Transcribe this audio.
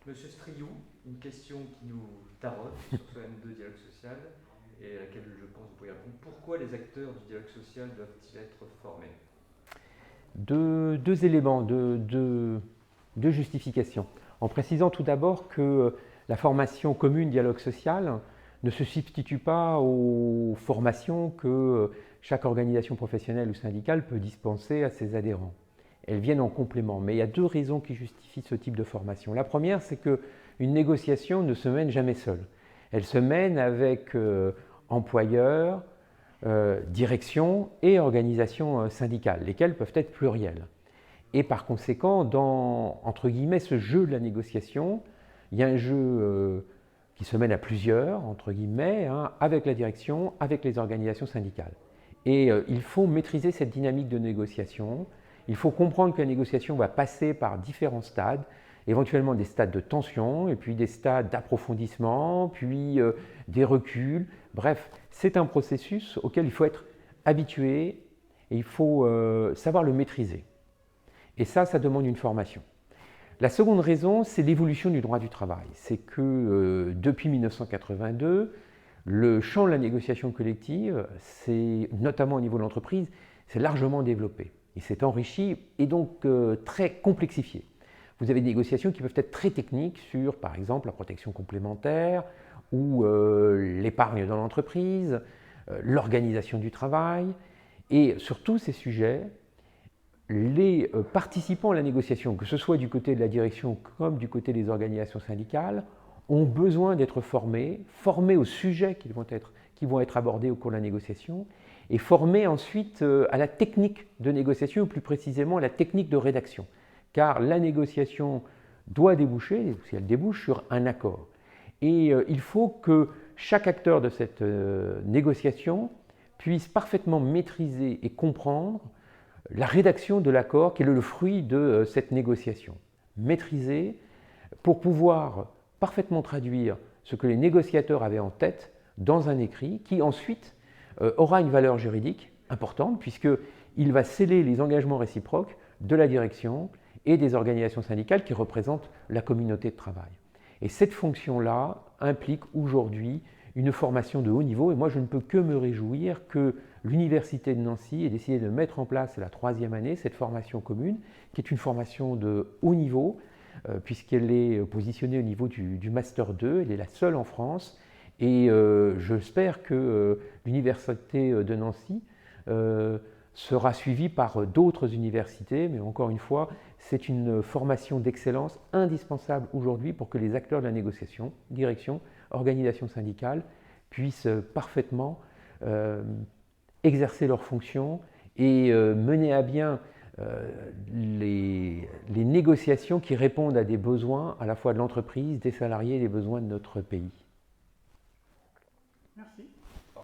Monsieur Striou, une question qui nous taraude sur ce M2 dialogue social et à laquelle je pense que vous pouvez répondre. Pourquoi les acteurs du dialogue social doivent-ils être formés? Deux éléments, deux justifications. En précisant tout d'abord que la formation commune dialogue social ne se substitue pas aux formations que chaque organisation professionnelle ou syndicale peut dispenser à ses adhérents. Elles viennent en complément, mais il y a deux raisons qui justifient ce type de formation. La première, c'est qu'une négociation ne se mène jamais seule. Elle se mène avec employeurs, direction et organisation syndicale, lesquelles peuvent être plurielles. Et par conséquent, dans, entre guillemets, ce jeu de la négociation, il y a un jeu qui se mène à plusieurs, entre guillemets, hein, avec la direction, avec les organisations syndicales. Et il faut maîtriser cette dynamique de négociation. Il faut comprendre que la négociation va passer par différents stades, éventuellement des stades de tension, et puis des stades d'approfondissement, puis des reculs. Bref, c'est un processus auquel il faut être habitué et il faut savoir le maîtriser. Et ça demande une formation. La seconde raison, c'est l'évolution du droit du travail. C'est que depuis 1982, le champ de la négociation collective, notamment au niveau de l'entreprise, s'est largement développé. Il s'est enrichi et donc très complexifié. Vous avez des négociations qui peuvent être très techniques sur, par exemple, la protection complémentaire ou l'épargne dans l'entreprise, l'organisation du travail. Et sur tous ces sujets, les participants à la négociation, que ce soit du côté de la direction comme du côté des organisations syndicales, ont besoin d'être formés aux sujets qui vont être abordés au cours de la négociation, et formés ensuite à la technique de négociation, ou plus précisément à la technique de rédaction. Car la négociation doit déboucher, si elle débouche, sur un accord. Et il faut que chaque acteur de cette négociation puisse parfaitement maîtriser et comprendre la rédaction de l'accord qui est le fruit de cette négociation. Maîtriser pour pouvoir parfaitement traduire ce que les négociateurs avaient en tête dans un écrit qui ensuite aura une valeur juridique importante puisqu'il va sceller les engagements réciproques de la direction et des organisations syndicales qui représentent la communauté de travail. Et cette fonction-là implique aujourd'hui une formation de haut niveau et moi je ne peux que me réjouir que l'Université de Nancy ait décidé de mettre en place la 3e année cette formation commune qui est une formation de haut niveau puisqu'elle est positionnée au niveau du Master 2, elle est la seule en France et j'espère que l'Université de Nancy sera suivie par d'autres universités, mais encore une fois, c'est une formation d'excellence indispensable aujourd'hui pour que les acteurs de la négociation, direction, organisation syndicale, puissent parfaitement exercer leurs fonctions et mener à bien les négociations qui répondent à des besoins à la fois de l'entreprise, des salariés et des besoins de notre pays.